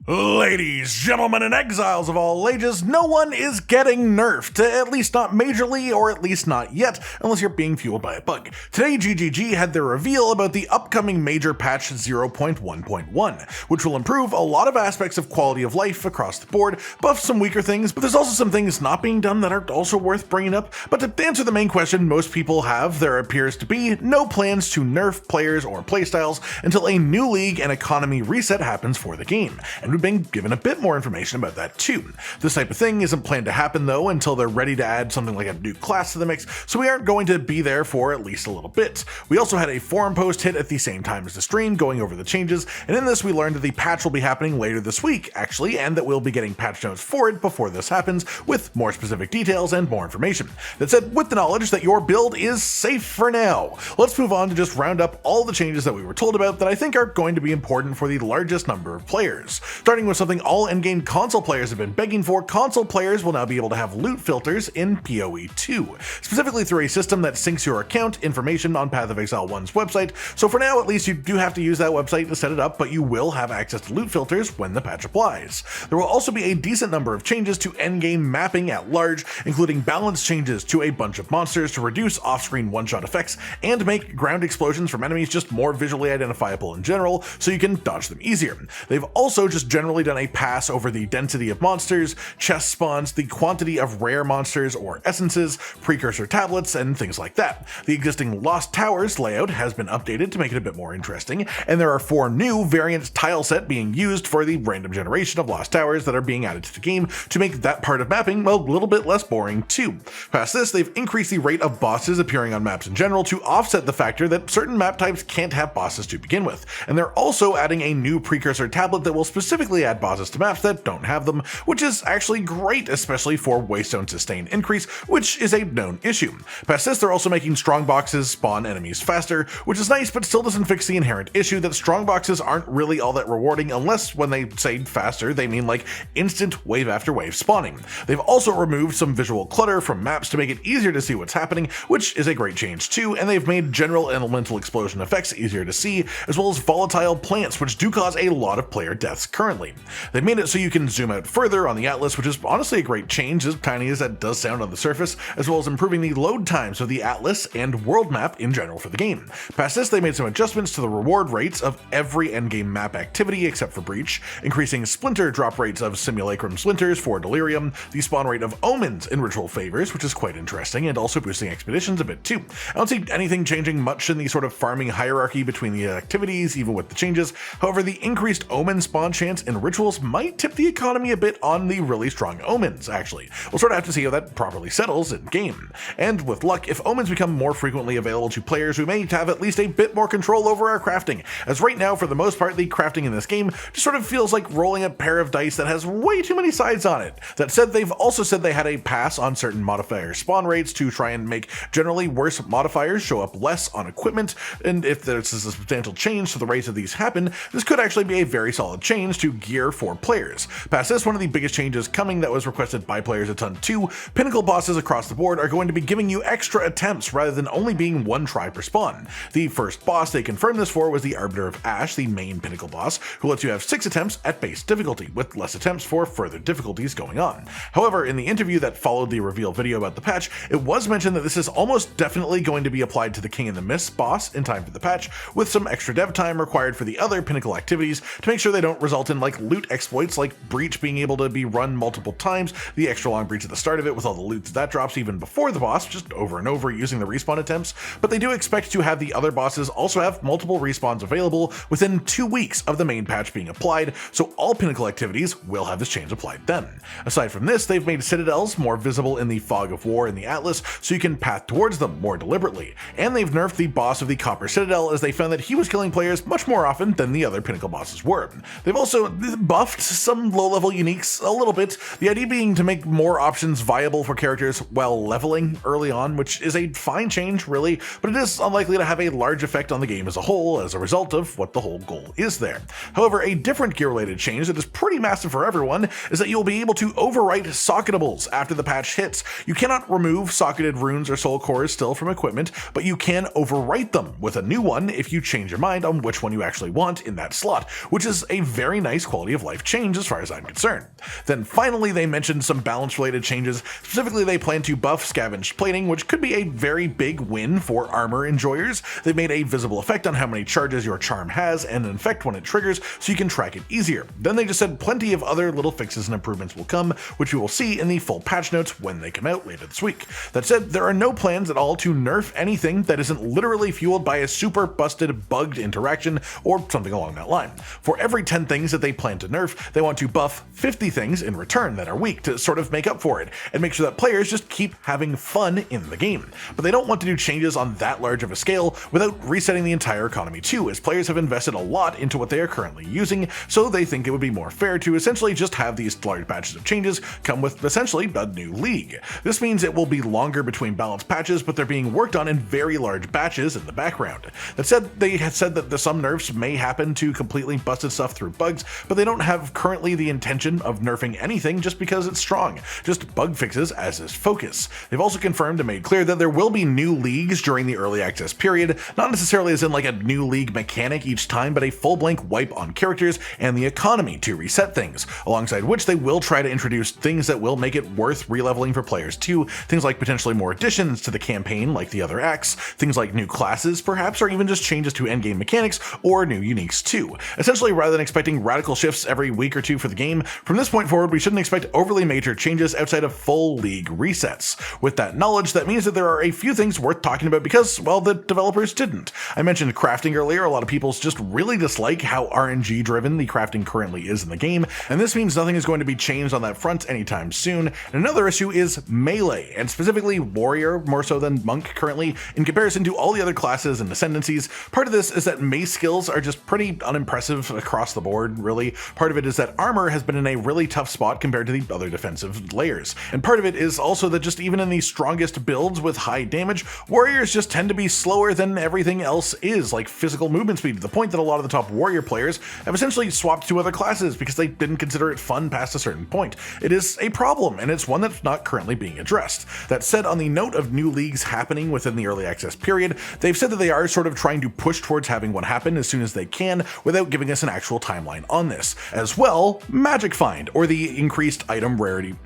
Ladies, gentlemen, and exiles of all ages, no one is getting nerfed, at least not majorly, or at least not yet, unless you're being fueled by a bug. Today, GGG had their reveal about the upcoming major patch 0.1.1, which will improve a lot of aspects of quality of life across the board, buff some weaker things, but there's also some things not being done that are also worth bringing up. But to answer the main question most people have, there appears to be no plans to nerf players or playstyles until a new league and economy reset happens for the game. And we've been given a bit more information about that too. This type of thing isn't planned to happen though until they're ready to add something like a new class to the mix, so we aren't going to be there for at least a little bit. We also had a forum post hit at the same time as the stream going over the changes, and in this we learned that the patch will be happening later this week actually, and that we'll be getting patch notes for it before this happens with more specific details and more information. That said, with the knowledge that your build is safe for now, let's move on to just round up all the changes that we were told about that I think are going to be important for the largest number of players. Starting with something all endgame console players have been begging for, console players will now be able to have loot filters in PoE 2, specifically through a system that syncs your account information on Path of Exile 1's website. So for now, at least, you do have to use that website to set it up, but you will have access to loot filters when the patch applies. There will also be a decent number of changes to endgame mapping at large, including balance changes to a bunch of monsters to reduce off-screen one-shot effects and make ground explosions from enemies just more visually identifiable in general, so you can dodge them easier. They've also just generally done a pass over the density of monsters, chest spawns, the quantity of rare monsters or essences, precursor tablets, and things like that. The existing Lost Towers layout has been updated to make it a bit more interesting, and there are 4 new variant tile set being used for the random generation of Lost Towers that are being added to the game to make that part of mapping, well, a little bit less boring too. Past this, they've increased the rate of bosses appearing on maps in general to offset the factor that certain map types can't have bosses to begin with, and they're also adding a new precursor tablet that will specifically add bosses to maps that don't have them, which is actually great, especially for waystone sustain increase, which is a known issue. Past this, they're also making strong boxes spawn enemies faster, which is nice, but still doesn't fix the inherent issue that strong boxes aren't really all that rewarding unless when they say faster, they mean like instant wave after wave spawning. They've also removed some visual clutter from maps to make it easier to see what's happening, which is a great change too, and they've made general elemental explosion effects easier to see, as well as volatile plants, which do cause a lot of player deaths currently. They've made it so you can zoom out further on the Atlas, which is honestly a great change, as tiny as that does sound on the surface, as well as improving the load times of the Atlas and world map in general for the game. Past this, they made some adjustments to the reward rates of every endgame map activity except for Breach, increasing splinter drop rates of simulacrum splinters for Delirium, the spawn rate of omens in ritual favors, which is quite interesting, and also boosting expeditions a bit too. I don't see anything changing much in the sort of farming hierarchy between the activities, even with the changes. However, the increased omen spawn chance in rituals might tip the economy a bit on the really strong omens, actually. We'll sort of have to see how that properly settles in game. And with luck, if omens become more frequently available to players, we may have at least a bit more control over our crafting, as right now, for the most part, the crafting in this game just sort of feels like rolling a pair of dice that has way too many sides on it. That said, they've also said they had a pass on certain modifier spawn rates to try and make generally worse modifiers show up less on equipment, and if there's a substantial change to the rates of these happen, this could actually be a very solid change to gear for players. Past this, one of the biggest changes coming that was requested by players a ton too, Pinnacle bosses across the board are going to be giving you extra attempts rather than only being one try per spawn. The first boss they confirmed this for was the Arbiter of Ash, the main Pinnacle boss, who lets you have 6 attempts at base difficulty, with less attempts for further difficulties going on. However, in the interview that followed the reveal video about the patch, it was mentioned that this is almost definitely going to be applied to the King and the Mist boss in time for the patch, with some extra dev time required for the other Pinnacle activities to make sure they don't result in like loot exploits like Breach being able to be run multiple times, the extra long Breach at the start of it with all the loot that drops even before the boss, just over and over using the respawn attempts, but they do expect to have the other bosses also have multiple respawns available within 2 weeks of the main patch being applied, so all Pinnacle activities will have this change applied then. Aside from this, they've made citadels more visible in the fog of war in the Atlas so you can path towards them more deliberately, and they've nerfed the boss of the Copper Citadel as they found that he was killing players much more often than the other Pinnacle bosses were. They've also buffed some low-level uniques a little bit, the idea being to make more options viable for characters while leveling early on, which is a fine change really, but it is unlikely to have a large effect on the game as a whole as a result of what the whole goal is there. However, a different gear-related change that is pretty massive for everyone is that you'll be able to overwrite socketables after the patch hits. You cannot remove socketed runes or soul cores still from equipment, but you can overwrite them with a new one if you change your mind on which one you actually want in that slot, which is a very nice nice quality of life change as far as I'm concerned. Then finally they mentioned some balance related changes. Specifically, they plan to buff scavenged plating, which could be a very big win for armor enjoyers. They've made a visible effect on how many charges your charm has and an effect when it triggers, so you can track it easier. Then they just said plenty of other little fixes and improvements will come, which we will see in the full patch notes when they come out later this week. That said, there are no plans at all to nerf anything that isn't literally fueled by a super busted bugged interaction or something along that line. For every 10 things that they plan to nerf, they want to buff 50 things in return that are weak to sort of make up for it and make sure that players just keep having fun in the game. But they don't want to do changes on that large of a scale without resetting the entire economy too, as players have invested a lot into what they are currently using, so they think it would be more fair to essentially just have these large batches of changes come with essentially a new league. This means it will be longer between balanced patches, but they're being worked on in very large batches in the background. That said, they had said that some nerfs may happen to completely busted stuff through bugs, but they don't have currently the intention of nerfing anything just because it's strong, just bug fixes as is focus. They've also confirmed and made clear that there will be new leagues during the early access period, not necessarily as in like a new league mechanic each time, but a full blank wipe on characters and the economy to reset things, alongside which they will try to introduce things that will make it worth releveling for players too, things like potentially more additions to the campaign like the other acts, things like new classes perhaps, or even just changes to endgame mechanics or new uniques too. Essentially, rather than expecting radical shifts every week or two for the game, from this point forward we shouldn't expect overly major changes outside of full league resets. With that knowledge, that means that there are a few things worth talking about because, well, the developers didn't. I mentioned crafting earlier. A lot of people just really dislike how RNG driven the crafting currently is in the game, and this means nothing is going to be changed on that front anytime soon. And another issue is melee, and specifically warrior more so than monk currently in comparison to all the other classes and ascendancies. Part of this is that mace skills are just pretty unimpressive across the board, really. Part of it is that armor has been in a really tough spot compared to the other defensive layers. And part of it is also that just even in the strongest builds with high damage, warriors just tend to be slower than everything else is, like physical movement speed, to the point that a lot of the top warrior players have essentially swapped to other classes because they didn't consider it fun past a certain point. It is a problem, and it's one that's not currently being addressed. That said, on the note of new leagues happening within the early access period, they've said that they are sort of trying to push towards having one happen as soon as they can without giving us an actual timeline on this. As well, magic find, or the increased item rarity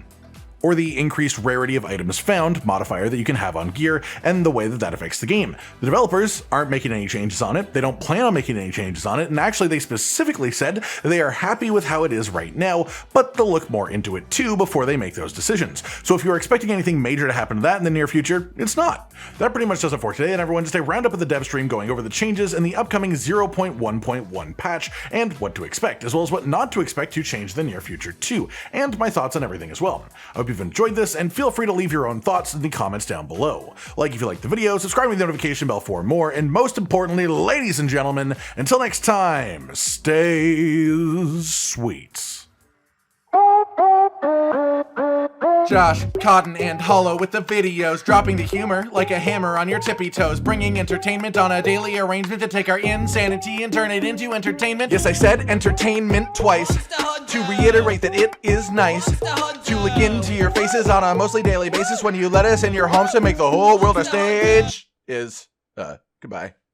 of items found modifier that you can have on gear, and the way that that affects the game. The developers aren't making any changes on it, they don't plan on making any changes on it, and actually they specifically said that they are happy with how it is right now, but they'll look more into it too before they make those decisions. So if you're expecting anything major to happen to that in the near future, it's not. That pretty much does it for today, and everyone, just a roundup of the dev stream going over the changes in the upcoming 0.1.1 patch and what to expect, as well as what not to expect to change in the near future too, and my thoughts on everything as well. I hope you've enjoyed this, and feel free to leave your own thoughts in the comments down below. Like if you liked the video, subscribe with the notification bell for more, and most importantly, ladies and gentlemen, until next time, stay sweet. Josh, Cotton, and Hollow with the videos, dropping the humor like a hammer on your tippy toes, bringing entertainment on a daily arrangement to take our insanity and turn it into entertainment. Yes, I said entertainment twice, to reiterate that it is nice to look into your faces on a mostly daily basis when you let us in your homes to make the whole world a stage. Goodbye.